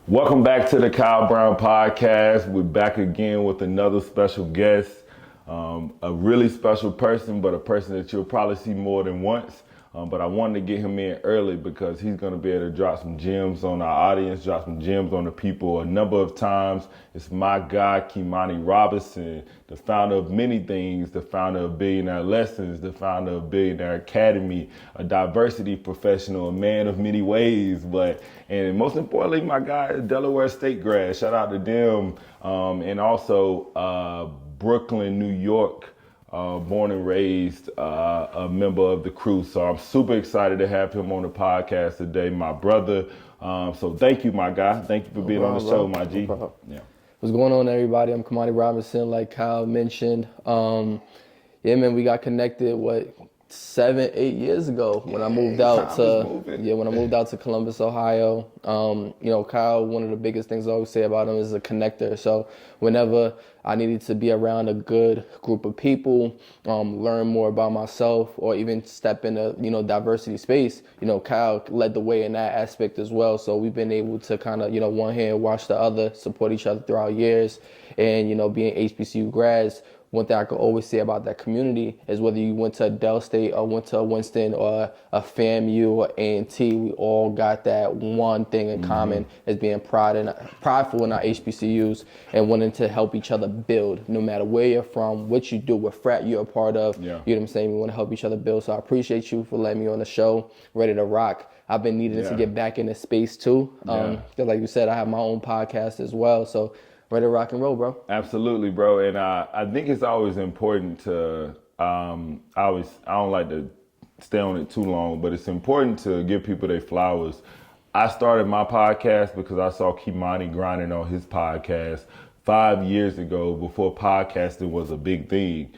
Welcome back to the Kyle Brown Podcast. We're back again with another special guest, a really special person, but a person that you'll probably see more than once. But I wanted to get him in early because he's going to be able to drop some gems on our audience, drop some gems on the people a number of times. It's my guy, Kimani Robinson, the founder of many things, the founder of Billionaire Lessons, the founder of Billionaire Academy, a diversity professional, a man of many ways, and most importantly, my guy is Delaware State grad. Shout out to them. And also Brooklyn, New York. Born and raised, a member of the crew. So I'm super excited to have him on the podcast today, my brother. So thank you, my guy. Thank you for being on the show, my G. Yeah. What's going on, everybody? I'm Kimani Robinson, like Kyle mentioned. Yeah, man, we got connected, 7-8 years ago when I moved out to Columbus, Ohio. Kyle, one of the biggest things I always say about him is a connector. So whenever I needed to be around a good group of people, learn more about myself, or even step into, diversity space, Kyle led the way in that aspect as well. So we've been able to kind of, one hand wash the other, support each other throughout years. And, being HBCU grads, one thing I could always say about that community is whether you went to Del State or went to Winston or a FAMU or A&T, we all got that one thing in common as being prideful in our HBCUs and wanting to help each other build, no matter where you're from, what you do, what frat you're a part of. Yeah. You know what I'm saying? We want to help each other build. So I appreciate you for letting me on the show, ready to rock. I've been needing to get back into space too. Because like you said, I have my own podcast as well. So ready to rock and roll, bro. Absolutely, bro. And I think it's always important to, I don't like to stay on it too long, but it's important to give people their flowers. I started my podcast because I saw Kimani grinding on his podcast 5 years ago before podcasting was a big thing.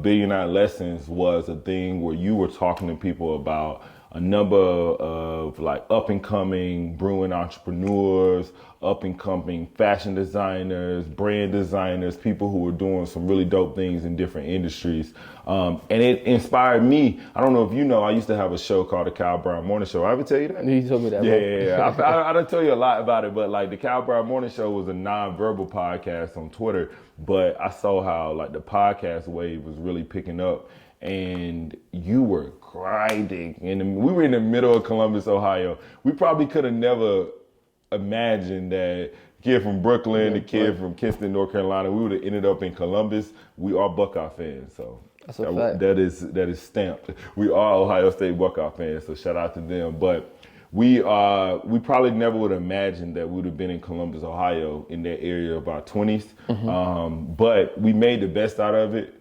Billionaire Lessons was a thing where you were talking to people about a number of up and coming brewing entrepreneurs, up and coming fashion designers, brand designers, people who were doing some really dope things in different industries. And it inspired me. I don't know if you know, I used to have a show called The Kyle Brown Morning Show. I ever tell you that? You told me that. Yeah. I didn't tell you a lot about it, but The Kyle Brown Morning Show was a non-verbal podcast on Twitter. But I saw how the podcast wave was really picking up. And you were grinding. We were in the middle of Columbus, Ohio. We probably could have never imagined that kid from Brooklyn, the kid from Kinston, North Carolina, we would have ended up in Columbus. We are Buckeye fans, so that's a fact. That is stamped. We are Ohio State Buckeye fans, so shout out to them. But we probably never would have imagined that we would have been in Columbus, Ohio, in that area of our 20s. But we made the best out of it.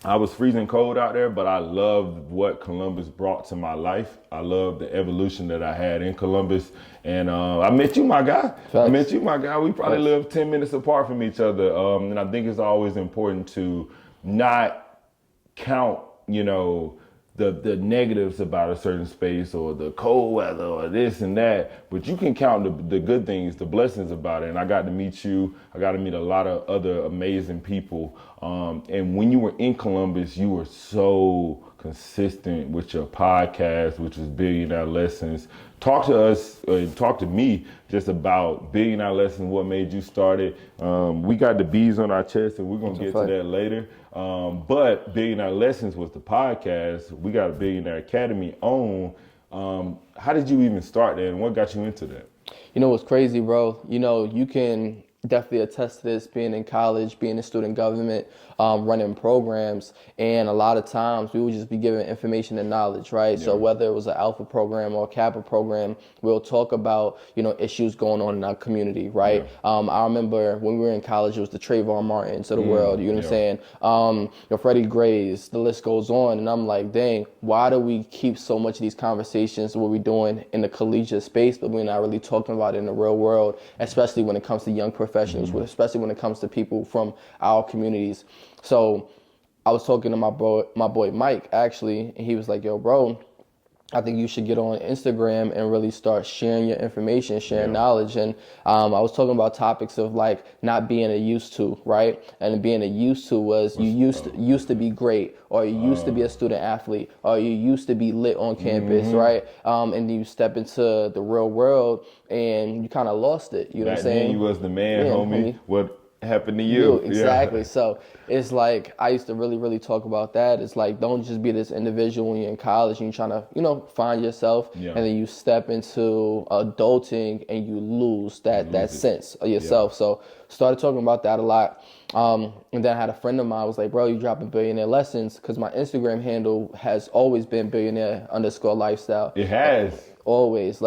I was freezing cold out there, but I loved what Columbus brought to my life. I loved the evolution that I had in Columbus. And I met you, my guy. Facts. I met you, my guy. We probably live 10 minutes apart from each other. And I think it's always important to not count, the negatives about a certain space or the cold weather or this and that, but you can count the good things, the blessings about it. And I got to meet you. I got to meet a lot of other amazing people. And when you were in Columbus, you were so consistent with your podcast, which was Billionaire Lessons. Talk to us, talk to me just about Billionaire Lessons, what made you start it. We got the B's on our chest and we're going to get to that later. But Billionaire Lessons was the podcast. We got a Billionaire Academy on. How did you even start that and what got you into that? What's crazy, bro? You can definitely attest to this, being in college, being in student government, running programs, and a lot of times we would just be given information and knowledge, right? Yeah. So whether it was an Alpha program or a Kappa program, we'll talk about, issues going on in our community, right? Yeah. I remember when we were in college, it was the Trayvon Martins of the world, you know what I'm saying? Freddie Grays, the list goes on, and I'm like, dang, why do we keep so much of these conversations, what we're doing in the collegiate space, but we're not really talking about it in the real world, especially when it comes to young professionals, especially when it comes to people from our communities. So I was talking to my boy Mike, actually, and he was like, yo, bro, I think you should get on Instagram and really start sharing your information, sharing knowledge. And I was talking about topics of like not being a used to, right? And being a used to was you used to be great, or you used to be a student athlete, or you used to be lit on campus, right? And you step into the real world and you kind of lost it. You know what I'm saying? Then you was the man, homie. What happened to you? Exactly. So it's like I used to really talk about that. It's like, don't just be this individual when you're in college and you're trying to find yourself, and then you step into adulting and you lose that sense of yourself. So started talking about that a lot. And then I had a friend of mine was like, bro, you dropping billionaire lessons, because my Instagram handle has always been billionaire_lifestyle. It has always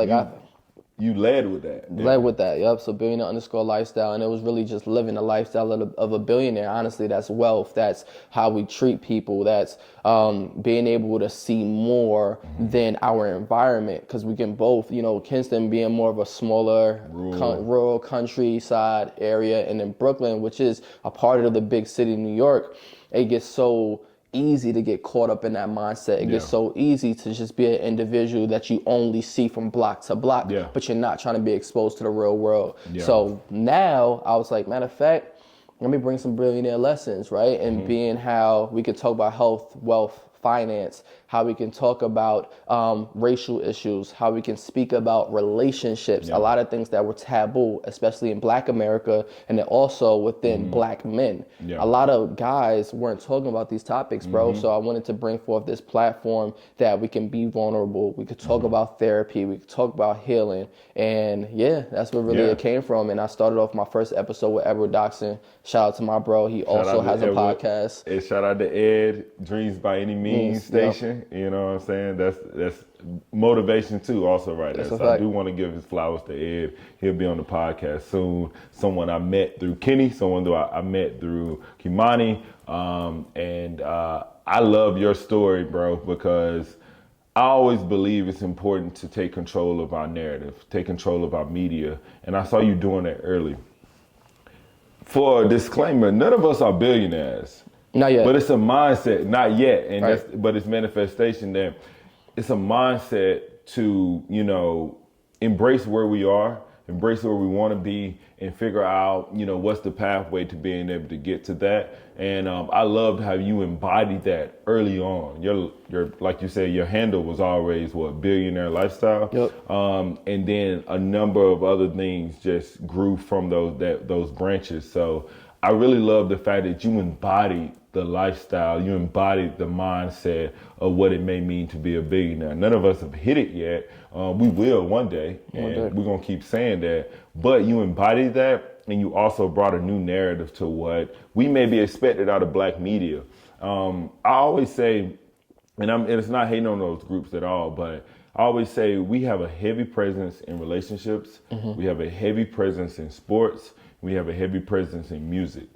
You led with that. Led with that, yep. So billionaire_lifestyle, and it was really just living the lifestyle of a billionaire. Honestly, that's wealth. That's how we treat people. That's being able to see more than our environment, because we can both, Kinston being more of a smaller rural countryside area, and then Brooklyn, which is a part of the big city, New York, it gets so easy to get caught up in that mindset. It gets so easy to just be an individual that you only see from block to block, but you're not trying to be exposed to the real world. So now I was like, matter of fact, let me bring some billionaire lessons, right? And being how we could talk about health, wealth, finance, how we can talk about racial issues, how we can speak about relationships, a lot of things that were taboo, especially in Black America, and then also within Black men. A lot of guys weren't talking about these topics, bro. So I wanted to bring forth this platform that we can be vulnerable. We could talk about therapy. We could talk about healing. And that's where really it came from. And I started off my first episode with Edward Doxson. Shout out to my bro. He also has a podcast. And shout out to Ed, Dreams by Any Means Station. You know what I'm saying? That's motivation too, also right there. So I do want to give his flowers to Ed. He'll be on the podcast soon. Someone I met through Kenny, someone that I met through Kimani. And I love your story, bro, because I always believe it's important to take control of our narrative, take control of our media. And I saw you doing that early. For a disclaimer, none of us are billionaires. Not yet. But it's a mindset, not yet. And but it's manifestation that it's a mindset to, embrace where we are, embrace where we want to be, and figure out, what's the pathway to being able to get to that. And I loved how you embodied that early on. Your like you said, your handle was always billionaire lifestyle. And then a number of other things just grew from those branches. So I really love the fact that you embodied the lifestyle, you embodied the mindset of what it may mean to be a billionaire. None of us have hit it yet. We will one day, and we're gonna keep saying that. But you embodied that, and you also brought a new narrative to what we may be expected out of Black media. I always say, and it's not hating on those groups at all, but I always say we have a heavy presence in relationships. We have a heavy presence in sports. We have a heavy presence in music.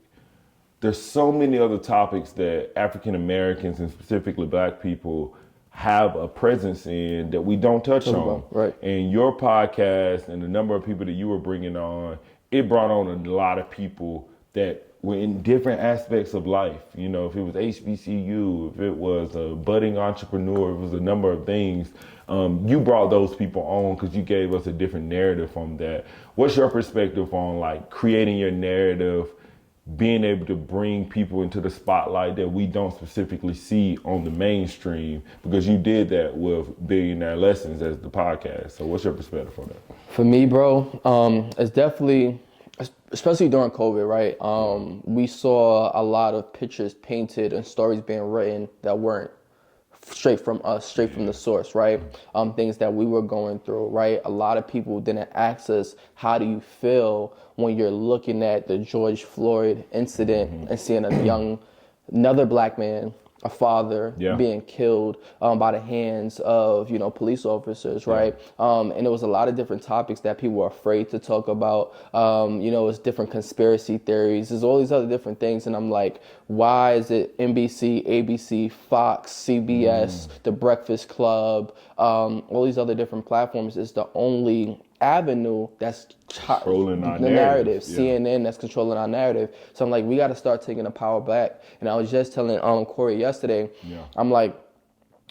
There's so many other topics that African Americans and specifically Black people have a presence in that we don't touch on. Right. And your podcast and the number of people that you were bringing on, it brought on a lot of people that were in different aspects of life. If it was HBCU, if it was a budding entrepreneur, it was a number of things. You brought those people on because you gave us a different narrative from that. What's your perspective on creating your narrative, being able to bring people into the spotlight that we don't specifically see on the mainstream, because you did that with Billionaire Lessons as the podcast. So what's your perspective on that? For me, bro, it's definitely, especially during COVID, right? We saw a lot of pictures painted and stories being written that weren't straight from us, straight from the source, right? Things that we were going through, right? A lot of people didn't ask us, how do you feel when you're looking at the George Floyd incident and seeing another Black man, a father, being killed by the hands of, police officers, right? And there was a lot of different topics that people were afraid to talk about. It's different conspiracy theories. There's all these other different things. And I'm like, why is it NBC, ABC, Fox, CBS, The Breakfast Club, all these other different platforms is the only avenue that's controlling our narrative. CNN that's controlling our narrative. So I'm like, we got to start taking the power back. And I was just telling Corey yesterday, I'm like,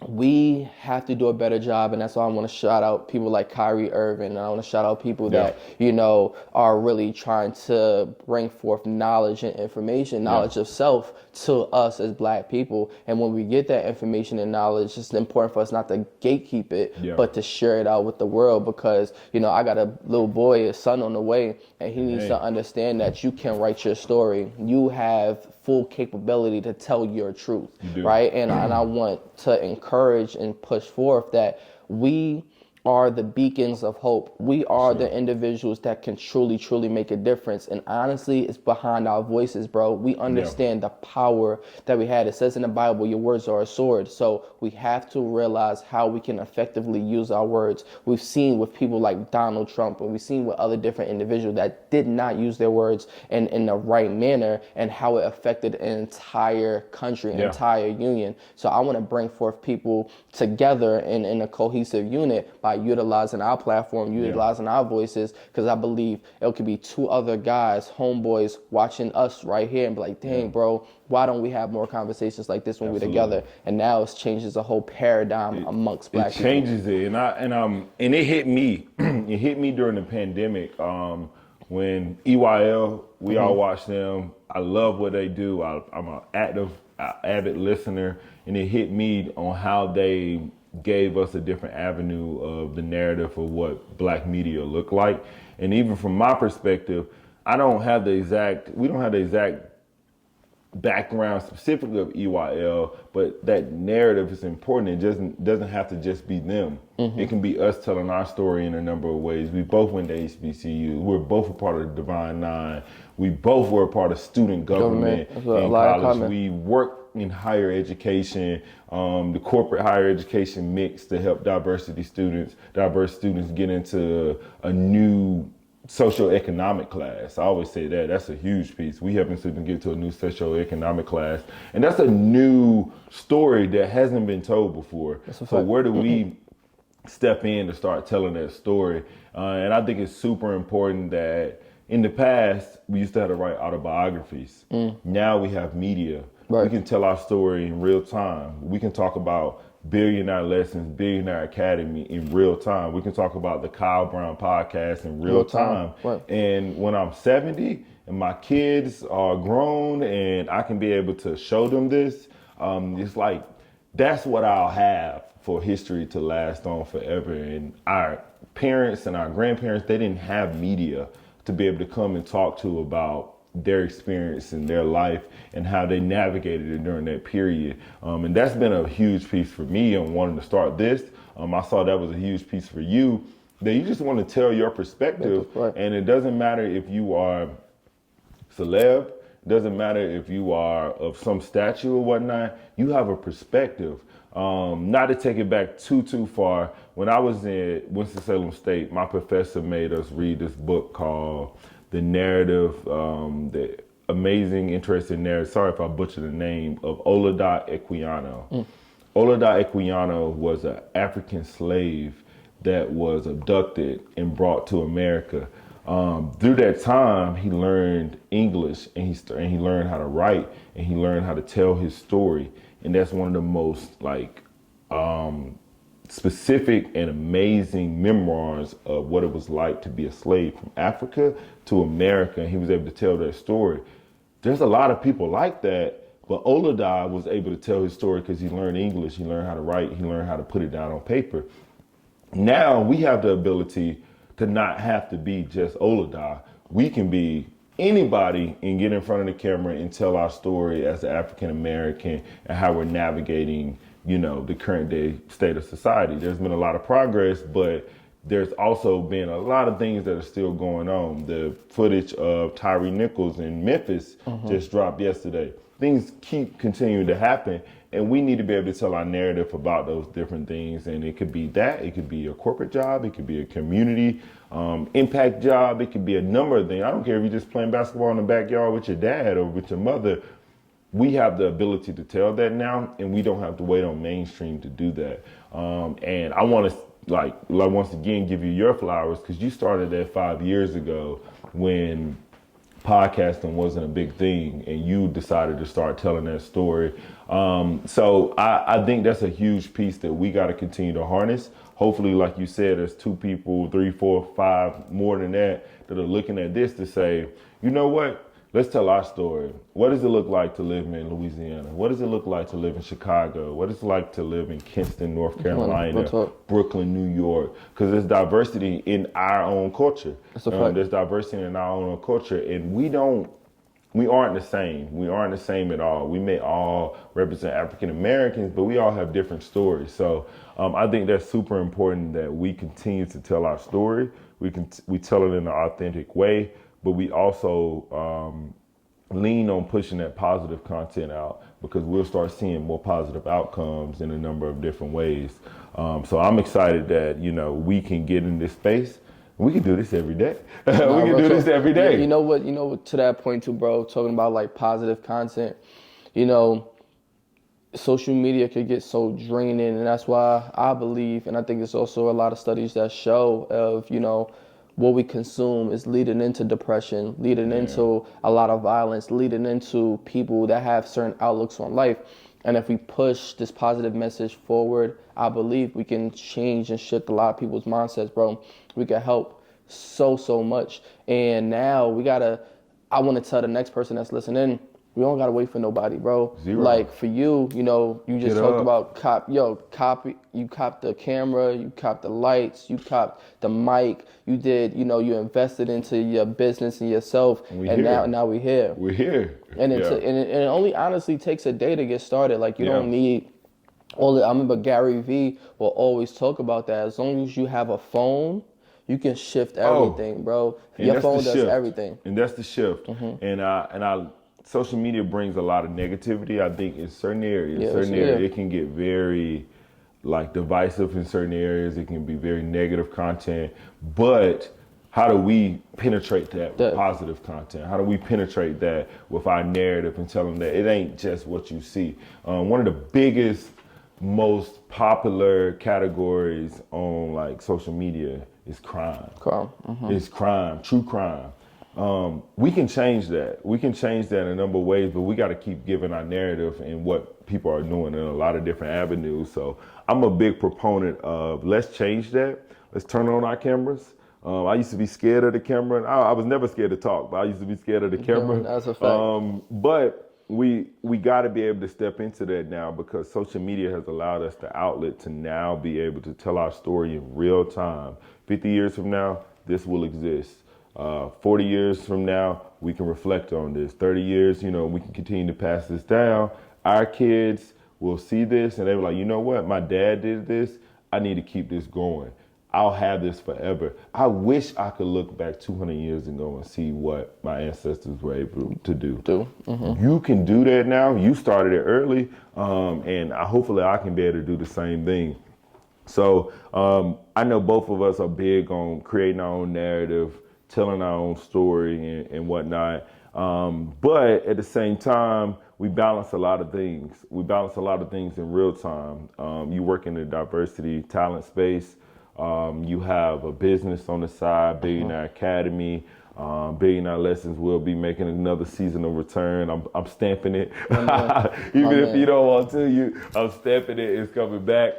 we have to do a better job, and that's why I want to shout out people like Kyrie Irving, and I want to shout out people that, you know, are really trying to bring forth knowledge and information, knowledge of self to us as Black people. And when we get that information and knowledge, it's important for us not to gatekeep it, but to share it out with the world, because, you know, I got a little boy, a son on the way, and he needs to understand that you can write your story. You have full capability to tell your truth, right? And I want to encourage and push forth that we are the beacons of hope. We are the individuals that can truly, truly make a difference. And honestly, it's behind our voices, bro. We understand the power that we had. It says in the Bible, your words are a sword. So we have to realize how we can effectively use our words. We've seen with people like Donald Trump, and we've seen with other different individuals that did not use their words in the right manner, and how it affected an entire country, an entire union. So I want to bring forth people together in a cohesive unit by utilizing our platform, utilizing our voices, because I believe it could be two other guys, homeboys, watching us right here and be like, dang, bro, why don't we have more conversations like this when we're together? And now it changes the whole paradigm amongst Black people. It changes it, and it hit me. It hit me during the pandemic when EYL. We all watch them. I love what they do. I'm an avid listener, and it hit me on how they gave us a different avenue of the narrative of what Black media look like. And even from my perspective, we don't have the exact background specifically of EYL, but that narrative is important. It doesn't have to just be them. It can be us telling our story in a number of ways. We both went to HBCU. We're both a part of the Divine Nine. We both were a part of student government in college. We worked in higher education, the corporate higher education mix to help diverse students get into a new socioeconomic class. I always say that's a huge piece. We helping students get to a new socioeconomic class, and that's a new story that hasn't been told before. So where do we step in to start telling that story? And I think it's super important that in the past, we used to have to write autobiographies. Now we have media. We can tell our story in real time. We can talk about Billionaire Lessons, Billionaire Academy in real time. We can talk about the Kyle Brown podcast in real time. And when I'm 70 and my kids are grown and I can be able to show them this, it's like, that's what I'll have for history to last on forever. And our parents and our grandparents, they didn't have media to be able to come and talk to about their experience in their life and how they navigated it during that period. And that's been a huge piece for me on wanting to start this. I saw that was a huge piece for you, that you just want to tell your perspective. And it doesn't matter if you are celeb, it doesn't matter if you are of some stature or whatnot, you have a perspective. Not to take it back too far, when I was in Winston-Salem State, my professor made us read this book called The Narrative, the amazing, interesting narrative, sorry if I butcher the name, of Olaudah Equiano. Olaudah Equiano was an African slave that was abducted and brought to America. Through that time, he learned English, and he learned how to write, and he learned how to tell his story. And that's one of the most specific and amazing memoirs of what it was like to be a slave from Africa to America. And he was able to tell that story. There's a lot of people like that, but Olaudah was able to tell his story because he learned English, he learned how to write, he learned how to put it down on paper. Now we have the ability to not have to be just Olaudah. We can be anybody and get in front of the camera and tell our story as an African American and how we're navigating, the current day state of society. There's been a lot of progress, but there's also been a lot of things that are still going on. The footage of Tyree Nichols in Memphis just dropped yesterday. Things keep continuing to happen, and we need to be able to tell our narrative about those different things. And it could be that, it could be a corporate job, it could be a community impact job, it could be a number of things. I don't care if you're just playing basketball in the backyard with your dad or with your mother. We have the ability to tell that now, and we don't have to wait on mainstream to do that. And I want to, once again, give you your flowers, because you started that 5 years ago when podcasting wasn't a big thing, and you decided to start telling that story. So I think that's a huge piece that we got to continue to harness. Hopefully, like you said, there's 2 people, 3, 4, 5, more than that are looking at this to say, you know what? Let's tell our story. What does it look like to live in Louisiana? What does it look like to live in Chicago? What is it like to live in Kinston, North Carolina, Brooklyn, New York? Because there's diversity in our own culture. There's diversity in our own culture, and we aren't the same. We aren't the same at all. We may all represent African Americans, but we all have different stories. So I think that's super important that we continue to tell our story. We tell it in an authentic way, but we also lean on pushing that positive content out, because we'll start seeing more positive outcomes in a number of different ways. So I'm excited that, we can get in this space. We can do this every day. We can do this every day. You know what, to that point too, bro, talking about like positive content, social media could get so draining, and that's why I believe, and I think there's also a lot of studies that show of, what we consume is leading into depression, leading into a lot of violence, leading into people that have certain outlooks on life. And if we push this positive message forward, I believe we can change and shift a lot of people's mindsets, bro. We can help so much. And now I want to tell the next person that's listening, we don't got to wait for nobody, bro. Zero. Like for you, you just talked about you copped the camera, you copped the lights, you copped the mic, you did, you invested into your business and yourself, and now we're here. We're here. And it only honestly takes a day to get started. Like you don't need all I remember Gary Vee will always talk about that. As long as you have a phone, you can shift everything, bro. Your phone does everything. And that's the shift. And social media brings a lot of negativity, I think, in certain areas. It can get very divisive in certain areas. It can be very negative content. But how do we penetrate that with positive content? How do we penetrate that with our narrative and tell them that it ain't just what you see? One of the biggest, most popular categories on social media is crime. It's crime, true crime. We can change that. We can change that in a number of ways, but we got to keep giving our narrative and what people are doing in a lot of different avenues. So I'm a big proponent of let's change that. Let's turn on our cameras. I used to be scared of the camera. I was never scared to talk, but I used to be scared of the camera. That's a fact. But we got to be able to step into that now, because social media has allowed us the outlet to now be able to tell our story in real time. 50 years from now, this will exist. 40 years from now, we can reflect on this. 30 years, we can continue to pass this down. Our kids will see this and they were like, you know what? My dad did this. I need to keep this going. I'll have this forever. I wish I could look back 200 years ago and see what my ancestors were able to do. You can do that now. You started it early, and hopefully I can be able to do the same thing. So I know both of us are big on creating our own narrative, telling our own story and whatnot. But at the same time, we balance a lot of things. We balance a lot of things in real time. You work in the diversity talent space. You have a business on the side, Billionaire Academy. Billionaire Lessons will be making another season of return. I'm stamping it. Even if you don't want to, I'm stamping it. It's coming back.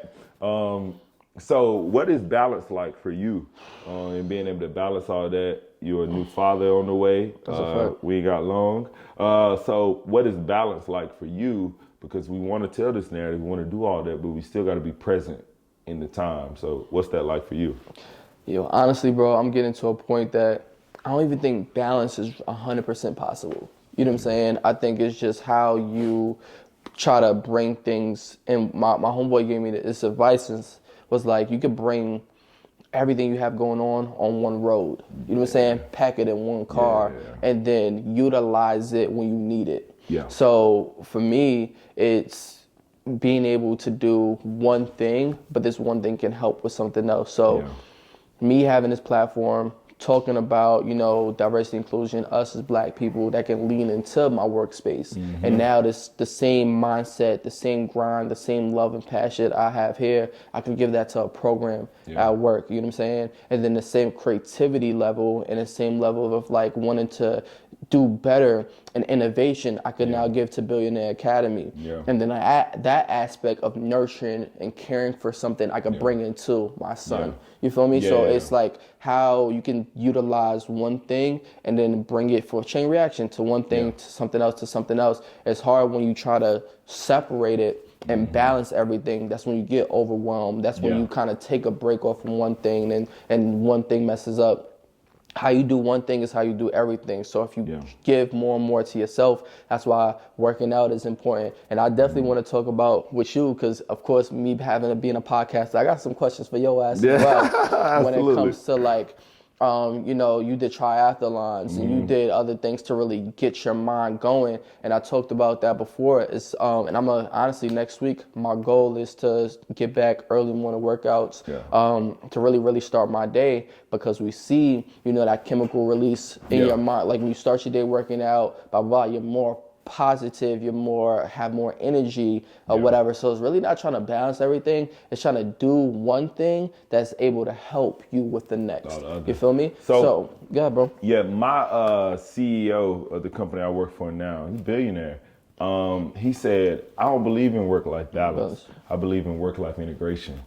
So what is balance like for you in being able to balance all that? You're a new father on the way. We ain't got long. So what is balance like for you? Because we want to tell this narrative, we want to do all that, but we still got to be present in the time. So what's that like for you? Honestly, bro, I'm getting to a point that I don't even think balance is 100% possible. You know what I'm saying? I think it's just how you try to bring things. And my homeboy gave me this advice, was like, you could bring everything you have going on one road. You know what I'm saying? Pack it in one car and then utilize it when you need it. So for me, it's being able to do one thing, but this one thing can help with something else. So me having this platform, talking about, diversity, inclusion, us as Black people that can lean into my workspace. And now the same mindset, the same grind, the same love and passion I have here, I can give that to a program at work, you know what I'm saying? And then the same creativity level and the same level of wanting to do better and innovation, I could now give to Billionaire Academy. Yeah. And then that aspect of nurturing and caring for something I could bring into my son. Yeah. You feel me? Yeah. So it's like how you can utilize one thing and then bring it for a chain reaction to one thing to something else to something else. It's hard when you try to separate it and balance everything. That's when you get overwhelmed. That's when you kind of take a break off from one thing and one thing messes up. How you do one thing is how you do everything. So if you give more and more to yourself, that's why working out is important. And I definitely want to talk about with you, because of course, me having to be in a podcast, I got some questions for your ass as well. When it comes to like, you know, you did triathlons and you did other things to really get your mind going. And I talked about that before. It's and honestly, next week, my goal is to get back early morning workouts to really start my day, because we see, you know, that chemical release in your mind. Like when you start your day working out, blah, blah, you're more positive, have more energy or whatever. So it's really not trying to balance everything. It's trying to do one thing that's able to help you with the next. You feel me? So yeah, bro. Yeah, my CEO of the company I work for now, he's a billionaire. He said, I don't believe in work-life balance. I believe in work-life integration.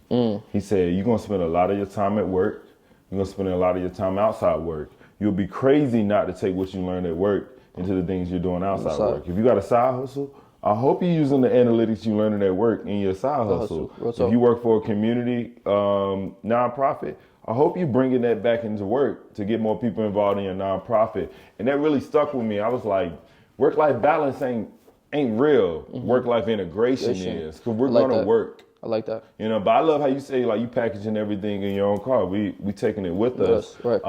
He said, you're going to spend a lot of your time at work. You're going to spend a lot of your time outside work. You'll be crazy not to take what you learned at work into the things you're doing outside work. If you got a side hustle, I hope you're using the analytics you learned at work in your side hustle. If you work for a community nonprofit, I hope you're bringing that back into work to get more people involved in your nonprofit. And that really stuck with me. I was like, work-life balance ain't real. Work-life integration is, because we're going to work. I like that. You know, but I love how you say, like, you packaging everything in your own car. We taking it with us. Right.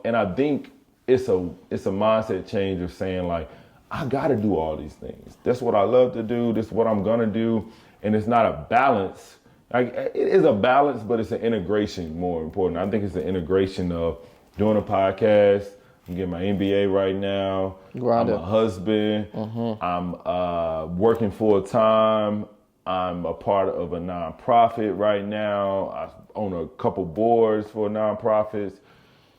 And I think it's a mindset change of saying, like, I got to do all these things. That's what I love to do. This is what I'm going to do. And it's not a balance. Like, it is a balance, but it's an integration more important. I think it's an integration of doing a podcast. I'm getting my MBA right now. I'm a husband. I'm working full time. I'm a part of a nonprofit right now. I own a couple boards for nonprofits.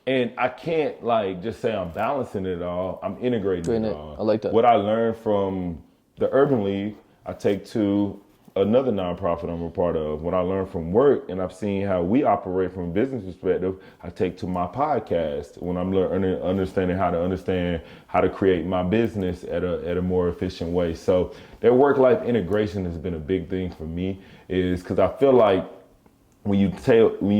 And I can't like just say I'm balancing it all. I'm integrating it all. I like that. What I learned from the Urban League, I take to another nonprofit I'm a part of. What I learned from work, and I've seen how we operate from a business perspective, I take to my podcast when I'm understanding how to create my business at a more efficient way. So that work-life integration has been a big thing for me, is because I feel like when you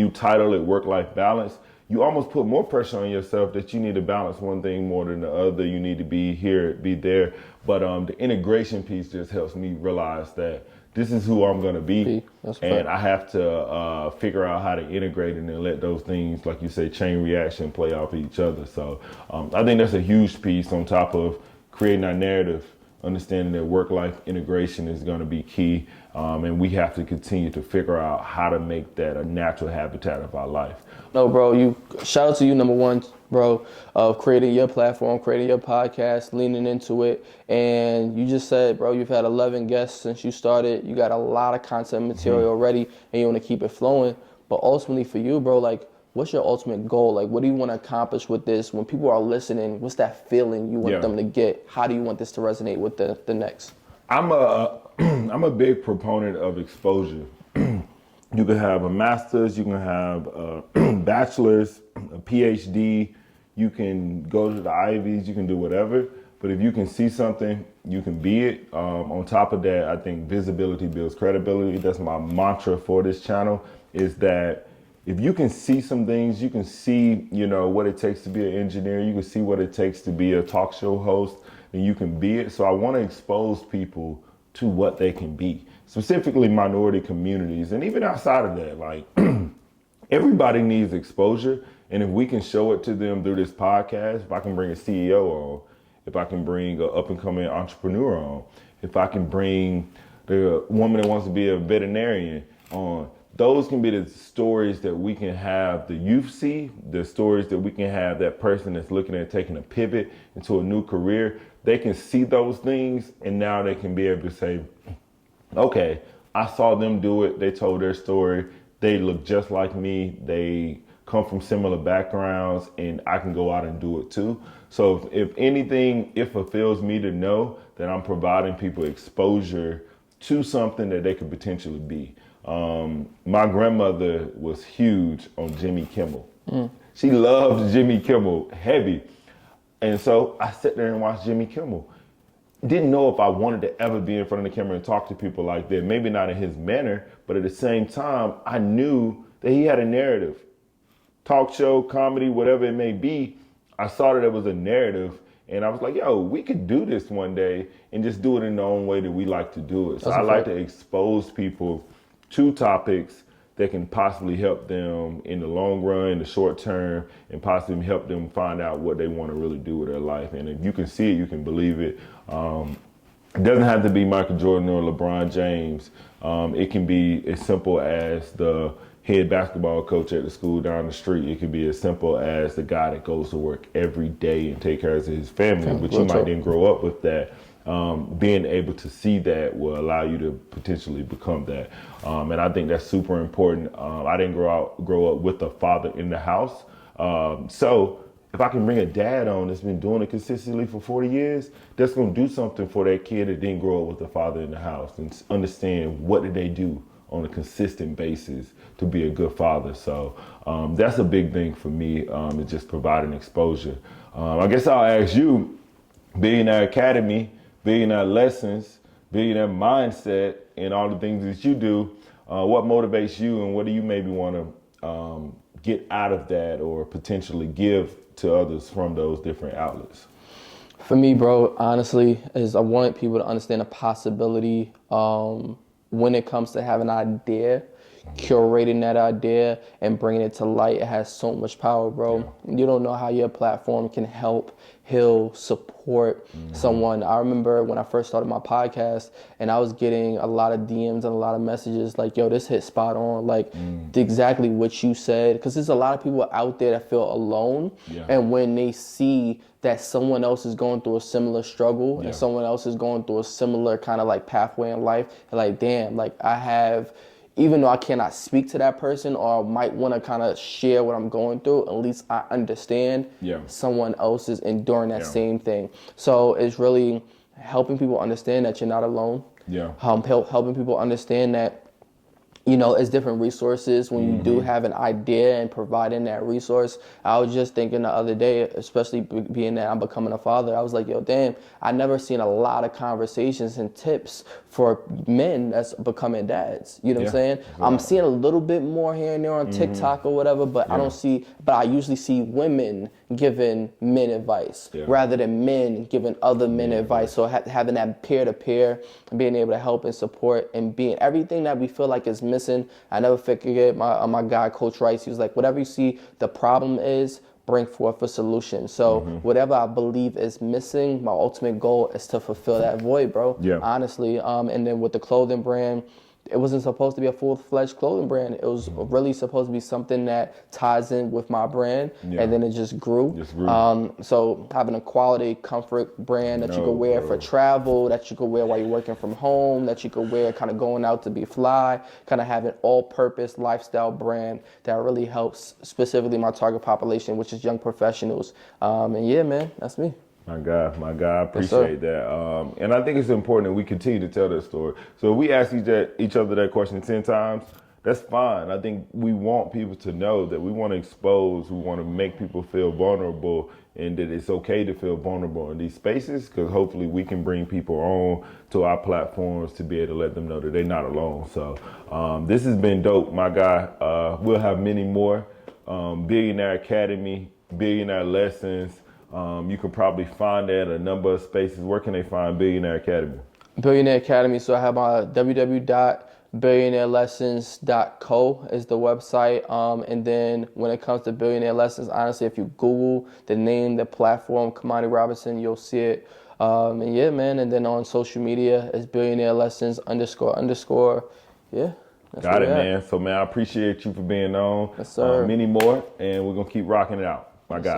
title it work-life balance, you almost put more pressure on yourself that you need to balance one thing more than the other. You need to be here, be there. But the integration piece just helps me realize that this is who I'm going to be. And I have to figure out how to integrate it and let those things, like you say, chain reaction, play off each other. So I think that's a huge piece on top of creating our narrative, understanding that work-life integration is going to be key. And we have to continue to figure out how to make that a natural habitat of our life. No, bro, shout out to you, number one, bro, of creating your platform, creating your podcast, leaning into it. And you just said, bro, you've had 11 guests since you started. You got a lot of content material already, and you want to keep it flowing. But ultimately for you, bro, like, what's your ultimate goal? Like, what do you want to accomplish with this? When people are listening, what's that feeling you want them to get? How do you want this to resonate with the next? I'm a big proponent of exposure. You can have a master's, you can have a bachelor's, a PhD, you can go to the Ivies, you can do whatever. But if you can see something, you can be it. On top of that, I think visibility builds credibility. That's my mantra for this channel, is that if you can see some things, you can see, you know, what it takes to be an engineer, you can see what it takes to be a talk show host, and you can be it. So I want to expose people to what they can be, specifically minority communities. And even outside of that, like, everybody needs exposure. And if we can show it to them through this podcast, if I can bring a CEO on, if I can bring an up and coming entrepreneur on, if I can bring the woman that wants to be a veterinarian on, those can be the stories that we can have the youth see, the stories that we can have that person that's looking at taking a pivot into a new career. They can see those things, and now they can be able to say, okay, I saw them do it. They told their story. They look just like me. They come from similar backgrounds, and I can go out and do it too. So if anything, it fulfills me to know that I'm providing people exposure to something that they could potentially be. My grandmother was huge on Jimmy Kimmel. She loved Jimmy Kimmel heavy. And so I sat there and watched Jimmy Kimmel. Didn't know if I wanted to ever be in front of the camera and talk to people like that. Maybe not in his manner, but at the same time, I knew that he had a narrative. Talk show, comedy, whatever it may be, I saw that it was a narrative, and I was like, yo, we could do this one day and just do it in the own way that we like to do it. So I like to expose people to topics that can possibly help them in the long run, in the short term, and possibly help them find out what they want to really do with their life. And if you can see it, you can believe it. It doesn't have to be Michael Jordan or LeBron James. It can be as simple as the head basketball coach at the school down the street. It could be as simple as the guy that goes to work every day and take care of his family, but you might then grow up with that. Being able to see that will allow you to potentially become that. And I think that's super important. I didn't grow up with a father in the house. So if I can bring a dad on that's been doing it consistently for 40 years, that's going to do something for that kid that didn't grow up with a father in the house and understand what did they do on a consistent basis to be a good father. So that's a big thing for me, is just providing exposure. I guess I'll ask you, Billionaire Academy, Billionaire Lessons, Billionaire Mindset, and all the things that you do, what motivates you and what do you maybe want to get out of that or potentially give to others from those different outlets? For me, bro, honestly, is I want people to understand the possibility when it comes to having an idea, curating that idea and bringing it to light. It has so much power, bro. Yeah. You don't know how your platform can help, heal, support someone. I remember when I first started my podcast and I was getting a lot of DMs and a lot of messages like, yo, this hit spot on, like exactly what you said. Because there's a lot of people out there that feel alone. Yeah. And when they see that someone else is going through a similar struggle and someone else is going through a similar kind of like pathway in life, they're like, damn, like I have, even though I cannot speak to that person or might want to kind of share what I'm going through, at least I understand someone else is enduring that same thing. So it's really helping people understand that you're not alone. Yeah. Helping people understand that, you know, it's different resources when you do have an idea and providing that resource. I was just thinking the other day, especially being that I'm becoming a father, I was like, yo, damn, I never seen a lot of conversations and tips for men that's becoming dads. You know what I'm saying? Yeah. I'm seeing a little bit more here and there on TikTok or whatever, but I usually see women giving men advice rather than men giving other men advice. So having that peer-to-peer and being able to help and support and being everything that we feel like is missing. I never forget my guy, Coach Rice. He was like, whatever you see the problem is, bring forth a solution. So whatever I believe is missing, my ultimate goal is to fulfill that void, bro. Yeah. Honestly. And then with the clothing brand, it wasn't supposed to be a full-fledged clothing brand. It was really supposed to be something that ties in with my brand, and then it just grew. So having a quality comfort brand that you could wear for travel, that you could wear while you're working from home, that you could wear kind of going out to be fly, kind of have an all-purpose lifestyle brand that really helps specifically my target population, which is young professionals. And yeah, man, that's me. My God, I appreciate that. And I think it's important that we continue to tell that story. So if we ask each other that question 10 times, that's fine. I think we want people to know that we want to expose, we want to make people feel vulnerable, and that it's okay to feel vulnerable in these spaces, because hopefully we can bring people on to our platforms to be able to let them know that they're not alone. So this has been dope, my guy. We'll have many more. Billionaire Academy, Billionaire Lessons. You can probably find that at a number of spaces. Where can they find Billionaire Academy? Billionaire Academy. So I have my www.billionairelessons.co is the website. And then when it comes to Billionaire Lessons, honestly, if you Google the name, the platform, Kimani Robinson, you'll see it. And yeah, man. And then on social media, it's Billionaire Lessons __. Yeah. Got it, man. So, man, I appreciate you for being on. Yes, sir. Many more, and we're going to keep rocking it out. My God.